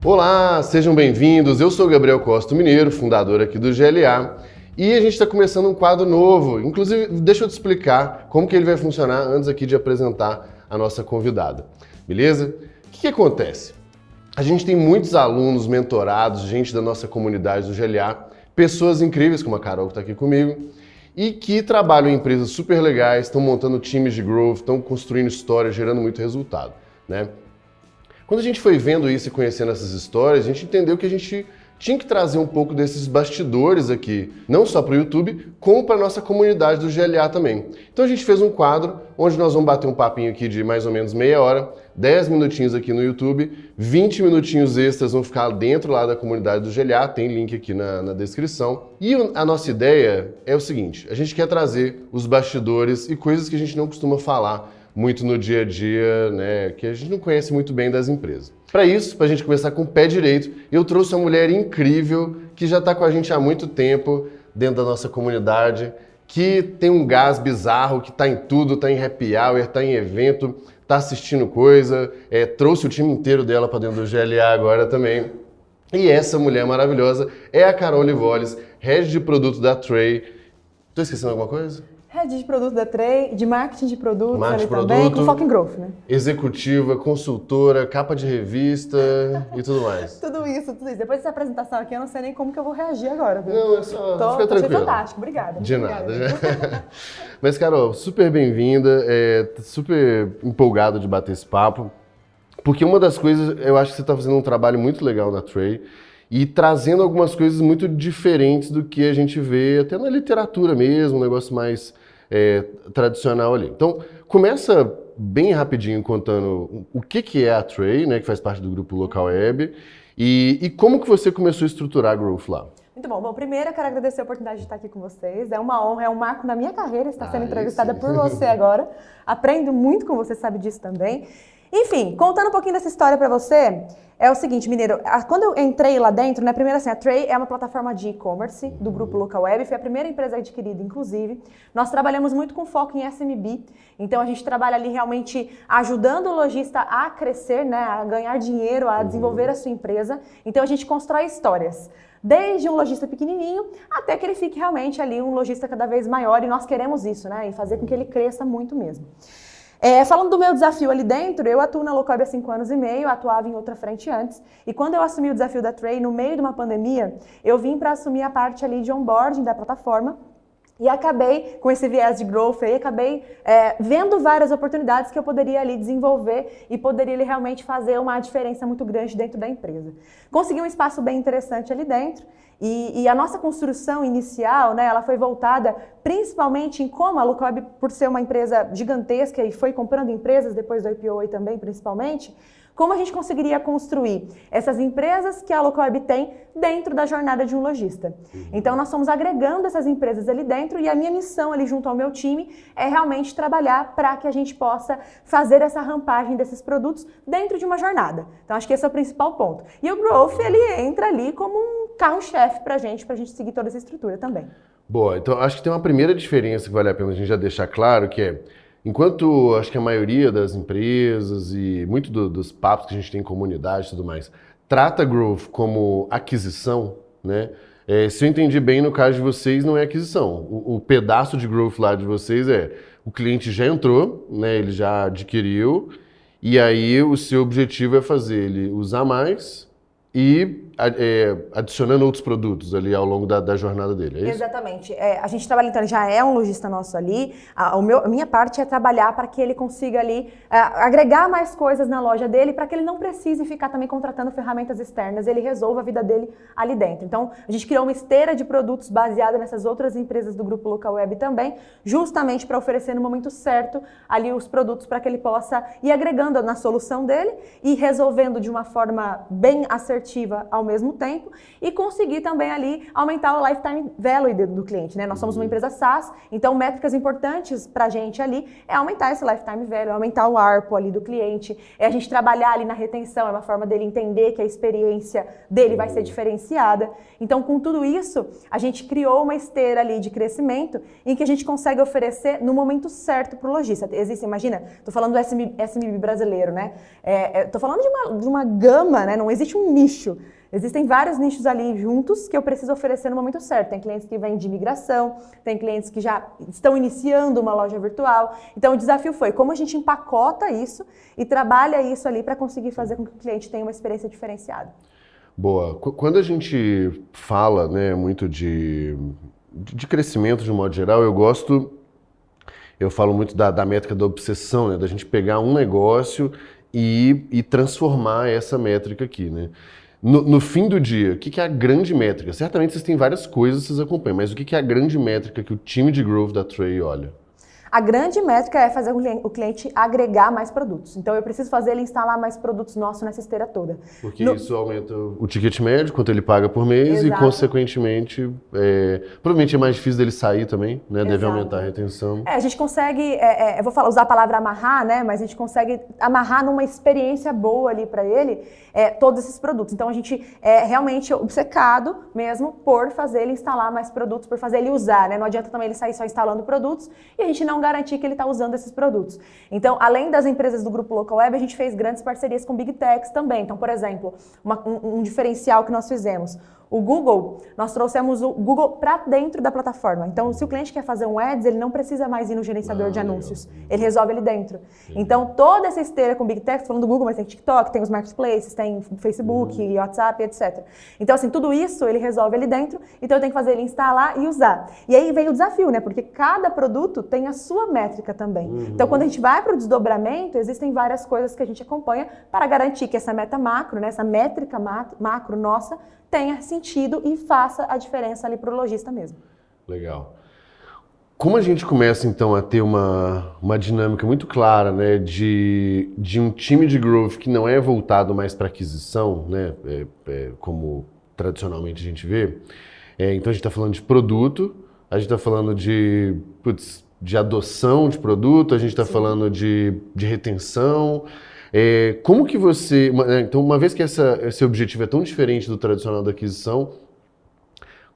Olá, sejam bem-vindos. Eu sou Gabriel Costa Mineiro, fundador aqui do GLA, e a gente está começando um quadro novo. Inclusive, deixa eu te explicar como que ele vai funcionar antes aqui de apresentar a nossa convidada, beleza? O que acontece? A gente tem muitos alunos mentorados, gente da nossa comunidade do GLA, pessoas incríveis como a Carol que está aqui comigo, e que trabalham em empresas super legais, estão montando times de growth, estão construindo histórias, gerando muito resultado, né? Quando a gente foi vendo isso e conhecendo essas histórias, a gente entendeu que a gente tinha que trazer um pouco desses bastidores aqui, não só para o YouTube, como para a nossa comunidade do GLA também. Então a gente fez um quadro onde nós vamos bater um papinho aqui de mais ou menos meia hora, 10 minutinhos aqui no YouTube, 20 minutinhos extras vão ficar dentro lá da comunidade do GLA, tem link aqui na descrição. E a nossa ideia é o seguinte, a gente quer trazer os bastidores e coisas que a gente não costuma falar muito no dia a dia, né, que a gente não conhece muito bem das empresas. Para isso, para a gente começar com o pé direito, eu trouxe uma mulher incrível que já está com a gente há muito tempo dentro da nossa comunidade, que tem um gás bizarro, que está em tudo, está em happy hour, está em evento, está assistindo coisa, trouxe o time inteiro dela para dentro do GLA agora também. E essa mulher maravilhosa é a Carol Livoles, head de produto da Tray. Estou esquecendo alguma coisa? Head de produto da Tray, de marketing de produtos marketing ali produto, também, com foco em growth, né? Executiva, consultora, capa de revista e tudo mais. Tudo isso. Depois dessa apresentação aqui, eu não sei nem como que eu vou reagir agora, viu? Não, é só fica tranquilo. Achei fantástico, obrigada. De nada. Mas, Carol, super bem-vinda, super empolgado de bater esse papo, porque uma das coisas, eu acho que você está fazendo um trabalho muito legal na Tray, e trazendo algumas coisas muito diferentes do que a gente vê até na literatura mesmo, um negócio mais tradicional ali. Então, começa bem rapidinho contando o que é a Tray, né, que faz parte do grupo Local Web, e como que você começou a estruturar a Growth lá. Muito bom. Bom, primeiro eu quero agradecer a oportunidade de estar aqui com vocês. É uma honra, é um marco na minha carreira estar sendo entrevistada por você agora. Aprendo muito com você, sabe disso também. Enfim, contando um pouquinho dessa história para você, é o seguinte, Mineiro, quando eu entrei lá dentro, né, primeiro assim, a Tray é uma plataforma de e-commerce do grupo Local Web, foi a primeira empresa adquirida, inclusive. Nós trabalhamos muito com foco em SMB, então a gente trabalha ali realmente ajudando o lojista a crescer, né, a ganhar dinheiro, a desenvolver a sua empresa. Então a gente constrói histórias. Desde um lojista pequenininho até que ele fique realmente ali um lojista cada vez maior, e nós queremos isso, né, e fazer com que ele cresça muito mesmo. Falando do meu desafio ali dentro, eu atuo na Local Web há 5 anos e meio, atuava em outra frente antes, e quando eu assumi o desafio da Tray, no meio de uma pandemia, eu vim para assumir a parte ali de onboarding da plataforma, e acabei, com esse viés de growth aí, acabei vendo várias oportunidades que eu poderia ali desenvolver e poderia ali realmente fazer uma diferença muito grande dentro da empresa. Consegui um espaço bem interessante ali dentro e a nossa construção inicial, né, ela foi voltada principalmente em como a Local Web, por ser uma empresa gigantesca e foi comprando empresas depois do IPO aí também, principalmente, como a gente conseguiria construir essas empresas que a Local Web tem dentro da jornada de um lojista. Então nós fomos agregando essas empresas ali dentro e a minha missão ali junto ao meu time é realmente trabalhar para que a gente possa fazer essa rampagem desses produtos dentro de uma jornada. Então acho que esse é o principal ponto. E o Growth, ele entra ali como um carro-chefe para a gente seguir toda essa estrutura também. Boa, então acho que tem uma primeira diferença que vale a pena a gente já deixar claro, que é enquanto acho que a maioria das empresas e muito dos papos que a gente tem em comunidade e tudo mais, trata growth como aquisição, né? Se eu entendi bem, no caso de vocês não é aquisição. O pedaço de growth lá de vocês o cliente já entrou, né? Ele já adquiriu, e aí o seu objetivo é fazer ele usar mais e adicionando outros produtos ali ao longo da jornada dele, é isso? Exatamente. A gente trabalha, então, ele já é um lojista nosso ali. A minha parte é trabalhar para que ele consiga ali agregar mais coisas na loja dele, para que ele não precise ficar também contratando ferramentas externas, ele resolva a vida dele ali dentro. Então, a gente criou uma esteira de produtos baseada nessas outras empresas do grupo Local Web também, justamente para oferecer no momento certo ali os produtos para que ele possa ir agregando na solução dele e resolvendo de uma forma bem assertiva ao mesmo tempo e conseguir também ali aumentar o lifetime value do cliente, né? Nós somos uma empresa SaaS, então métricas importantes para a gente ali é aumentar esse lifetime value, aumentar o ARPU ali do cliente, é a gente trabalhar ali na retenção, é uma forma dele entender que a experiência dele vai ser diferenciada. Então, com tudo isso, a gente criou uma esteira ali de crescimento em que a gente consegue oferecer no momento certo para o lojista. Existe, imagina, estou falando do SMB brasileiro, né? Estou falando de uma gama, né? Não existe um nicho. Existem vários nichos ali juntos que eu preciso oferecer no momento certo. Tem clientes que vêm de imigração, tem clientes que já estão iniciando uma loja virtual. Então, o desafio foi como a gente empacota isso e trabalha isso ali para conseguir fazer com que o cliente tenha uma experiência diferenciada. Boa. Quando a gente fala, né, muito de crescimento de um modo geral, eu falo muito da métrica da obsessão, né, da gente pegar um negócio e transformar essa métrica aqui, né? No fim do dia, o que é a grande métrica? Certamente vocês têm várias coisas que vocês acompanham, mas o que é a grande métrica que o time de Growth da Tray olha? A grande métrica é fazer o cliente agregar mais produtos. Então, eu preciso fazer ele instalar mais produtos nossos nessa esteira toda. Porque isso aumenta o ticket médio, quanto ele paga por mês. Exato. E, consequentemente, provavelmente é mais difícil dele sair também, né? Deve aumentar a retenção. A gente consegue, eu vou usar a palavra amarrar, né? Mas a gente consegue amarrar numa experiência boa ali para ele todos esses produtos. Então, a gente é realmente obcecado mesmo por fazer ele instalar mais produtos, por fazer ele usar, né? Não adianta também ele sair só instalando produtos e a gente não garantir que ele está usando esses produtos. Então, além das empresas do Grupo Local Web, a gente fez grandes parcerias com Big Techs também. Então, por exemplo, um diferencial que nós fizemos. O Google, nós trouxemos o Google para dentro da plataforma. Então, se o cliente quer fazer um ads, ele não precisa mais ir no gerenciador de anúncios. Ele resolve ali dentro. Então, toda essa esteira com Big Tech, falando do Google, mas tem TikTok, tem os marketplaces, tem Facebook, WhatsApp, etc. Então, assim, tudo isso ele resolve ali dentro. Então, eu tenho que fazer ele instalar e usar. E aí vem o desafio, né? Porque cada produto tem a sua métrica também. Então, quando a gente vai para o desdobramento, existem várias coisas que a gente acompanha para garantir que essa meta macro, né, essa métrica macro nossa, tenha sentido e faça a diferença ali para o lojista mesmo. Legal. Como a gente começa, então, a ter uma dinâmica muito clara, né, de um time de growth que não é voltado mais para aquisição, né, como tradicionalmente a gente vê, então a gente está falando de produto, a gente está falando de adoção de produto, a gente está falando de retenção. Como que você... Então, uma vez que esse objetivo é tão diferente do tradicional da aquisição,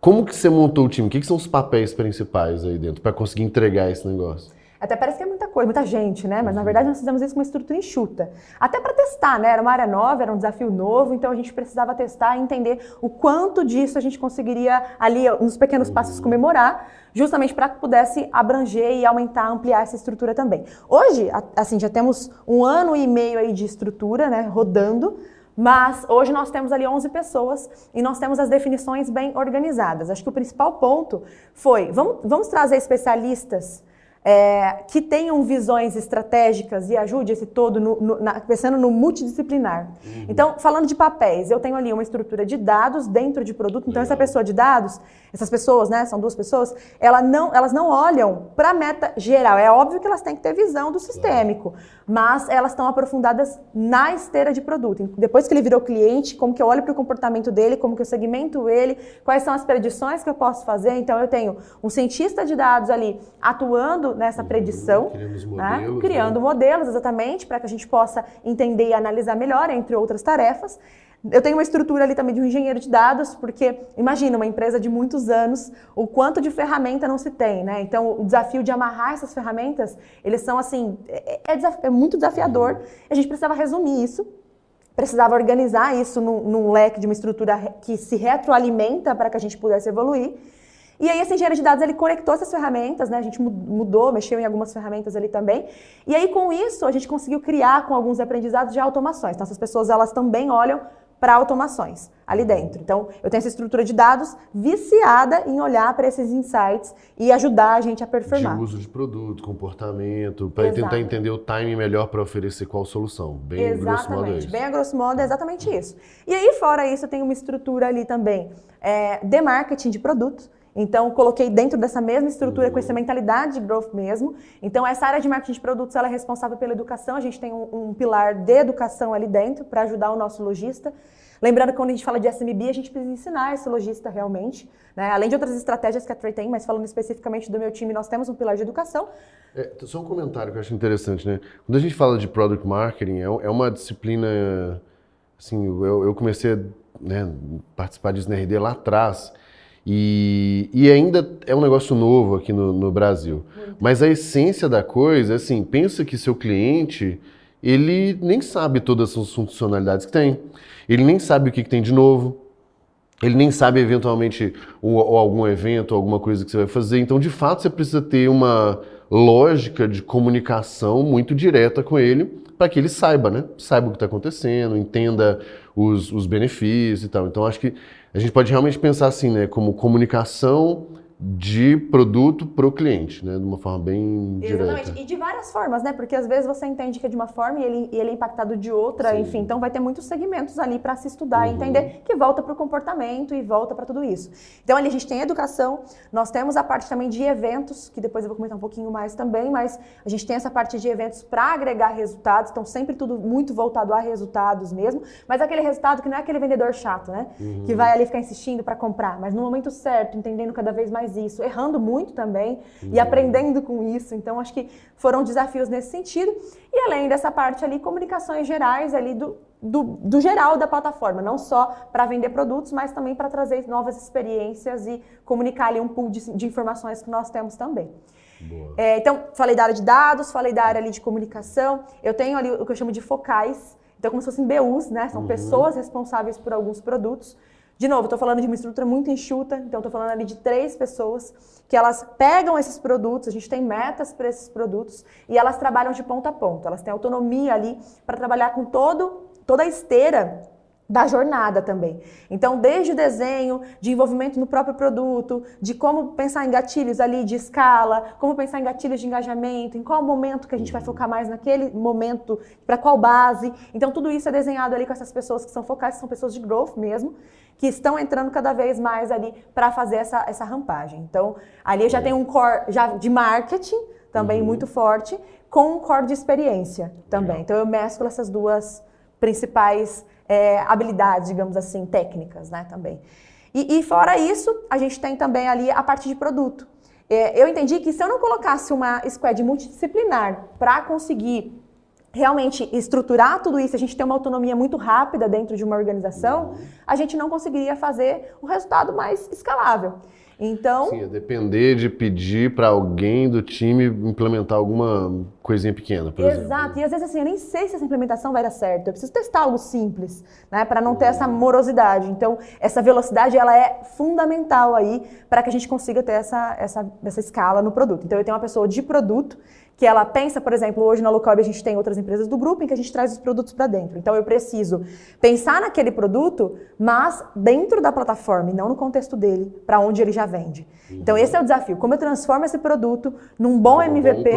como que você montou o time? O que são os papéis principais aí dentro para conseguir entregar esse negócio? Até parece que é muita coisa, muita gente, né? Mas na verdade nós fizemos isso com uma estrutura enxuta. Até para testar, né? Era uma área nova, era um desafio novo, então a gente precisava testar e entender o quanto disso a gente conseguiria ali, nos pequenos passos, comemorar, justamente para que pudesse abranger e aumentar, ampliar essa estrutura também. Hoje, assim, já temos 1 ano e meio aí de estrutura, né? Rodando. Mas hoje nós temos ali 11 pessoas e nós temos as definições bem organizadas. Acho que o principal ponto foi, vamos trazer especialistas que tenham visões estratégicas e ajude esse todo, pensando no multidisciplinar. Então, falando de papéis, eu tenho ali uma estrutura de dados dentro de produto, então essa pessoa de dados, essas pessoas, né, são 2 pessoas, elas não olham para a meta geral. É óbvio que elas têm que ter visão do sistêmico, mas elas estão aprofundadas na esteira de produto. Depois que ele virou cliente, como que eu olho para o comportamento dele, como que eu segmento ele, quais são as predições que eu posso fazer. Então, eu tenho um cientista de dados ali atuando nessa predição, criando modelos, exatamente, para que a gente possa entender e analisar melhor, entre outras tarefas. Eu tenho uma estrutura ali também de um engenheiro de dados, porque imagina uma empresa de muitos anos, o quanto de ferramenta não se tem, né? Então, o desafio de amarrar essas ferramentas, eles são assim, é muito desafiador. A gente precisava resumir isso, precisava organizar isso num leque de uma estrutura que se retroalimenta para que a gente pudesse evoluir. E aí, esse engenheiro de dados, ele conectou essas ferramentas, né? A gente mudou, mexeu em algumas ferramentas ali também. E aí, com isso, a gente conseguiu criar com alguns aprendizados de automações. Então, essas pessoas, elas também olham para automações ali dentro. Então, eu tenho essa estrutura de dados viciada em olhar para esses insights e ajudar a gente a performar. De uso de produto, comportamento, para tentar entender o timing melhor para oferecer qual solução. Bem grosso modo é isso. Bem a grosso modo é exatamente isso. E aí, fora isso, eu tenho uma estrutura ali também de marketing de produto. Então, coloquei dentro dessa mesma estrutura com essa mentalidade de growth mesmo. Então, essa área de marketing de produtos, ela é responsável pela educação. A gente tem um pilar de educação ali dentro para ajudar o nosso lojista. Lembrando que quando a gente fala de SMB, a gente precisa ensinar esse lojista realmente, né? Além de outras estratégias que a Tray tem, mas falando especificamente do meu time, nós temos um pilar de educação. Só um comentário que eu acho interessante, né? Quando a gente fala de Product Marketing, é uma disciplina, assim, eu comecei a, né, participar disso na RD lá atrás, e ainda é um negócio novo aqui no Brasil. Mas a essência da coisa, assim, pensa que seu cliente, ele nem sabe todas as funcionalidades que tem, ele nem sabe o que tem de novo, ele nem sabe eventualmente ou algum evento, ou alguma coisa que você vai fazer. Então, de fato, você precisa ter uma lógica de comunicação muito direta com ele, para que ele saiba, né? Saiba o que está acontecendo, entenda os benefícios e tal. Então, acho que a gente pode realmente pensar assim, né? Como comunicação de produto para o cliente, né? De uma forma bem direta. Exatamente, e de várias formas, né? Porque às vezes você entende que é de uma forma e ele é impactado de outra, Sim. enfim. Então vai ter muitos segmentos ali para se estudar e entender que volta para o comportamento e volta para tudo isso. Então ali a gente tem a educação, nós temos a parte também de eventos, que depois eu vou comentar um pouquinho mais também, mas a gente tem essa parte de eventos para agregar resultados, então sempre tudo muito voltado a resultados mesmo, mas aquele resultado que não é aquele vendedor chato, né? Que vai ali ficar insistindo para comprar, mas no momento certo, entendendo cada vez mais isso, errando muito também e aprendendo com isso. Então, acho que foram desafios nesse sentido. E além dessa parte ali, comunicações gerais ali do geral da plataforma, não só para vender produtos, mas também para trazer novas experiências e comunicar ali um pool de informações que nós temos também. Então, falei da área de dados, falei da área ali de comunicação. Eu tenho ali o que eu chamo de focais, então como se fossem BUs, né? São pessoas responsáveis por alguns produtos. De novo, estou falando de uma estrutura muito enxuta, então estou falando ali de 3 pessoas que elas pegam esses produtos, a gente tem metas para esses produtos e elas trabalham de ponta a ponta. Elas têm autonomia ali para trabalhar com toda a esteira da jornada também. Então, desde o desenho, de envolvimento no próprio produto, de como pensar em gatilhos ali de escala, como pensar em gatilhos de engajamento, em qual momento que a gente vai focar mais naquele momento, para qual base. Então, tudo isso é desenhado ali com essas pessoas que são focais, que são pessoas de growth mesmo, que estão entrando cada vez mais ali para fazer essa rampagem. Então, ali eu já tenho um core já de marketing também muito forte, com um core de experiência também. Então, eu mesclo essas duas principais habilidades, digamos assim, técnicas, né, também. E fora isso, a gente tem também ali a parte de produto. Eu entendi que se eu não colocasse uma squad multidisciplinar para conseguir realmente estruturar tudo isso, a gente tem uma autonomia muito rápida dentro de uma organização, a gente não conseguiria fazer um resultado mais escalável. Então... Sim, é depender de pedir para alguém do time implementar alguma coisinha pequena, por exemplo. Exato, e às vezes assim, eu nem sei se essa implementação vai dar certo, eu preciso testar algo simples, né, para não ter essa morosidade. Então, essa velocidade, ela é fundamental aí para que a gente consiga ter essa escala no produto. Então, eu tenho uma pessoa de produto que ela pensa, por exemplo, hoje na Localb a gente tem outras empresas do grupo em que a gente traz os produtos para dentro. Então eu preciso pensar naquele produto, mas dentro da plataforma e não no contexto dele, para onde ele já vende. Então esse é o desafio. Como eu transformo esse produto num bom MVP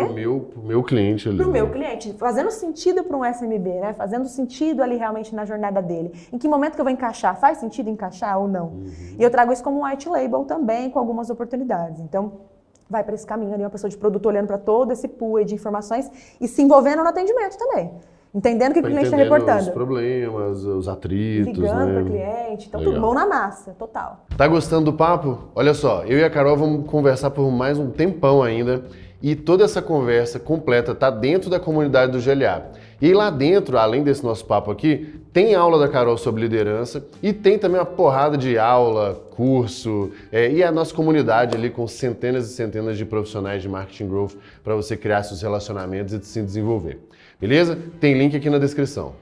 pro meu cliente ali. Pro meu cliente, fazendo sentido para um SMB, né? Fazendo sentido ali realmente na jornada dele. Em que momento que eu vou encaixar? Faz sentido encaixar ou não? E eu trago isso como um white label também, com algumas oportunidades. Então vai para esse caminho ali, uma pessoa de produto olhando para todo esse pool de informações e se envolvendo no atendimento também. Entendendo o que o cliente está reportando. Os problemas, os atritos, ligando né? para o cliente. Então, tudo mão na massa, total. Tá gostando do papo? Olha só, eu e a Carol vamos conversar por mais um tempão ainda e toda essa conversa completa tá dentro da comunidade do GLA. E lá dentro, além desse nosso papo aqui, tem aula da Carol sobre liderança e tem também uma porrada de aula, curso e a nossa comunidade ali com centenas e centenas de profissionais de marketing growth para você criar seus relacionamentos e se desenvolver. Beleza? Tem link aqui na descrição.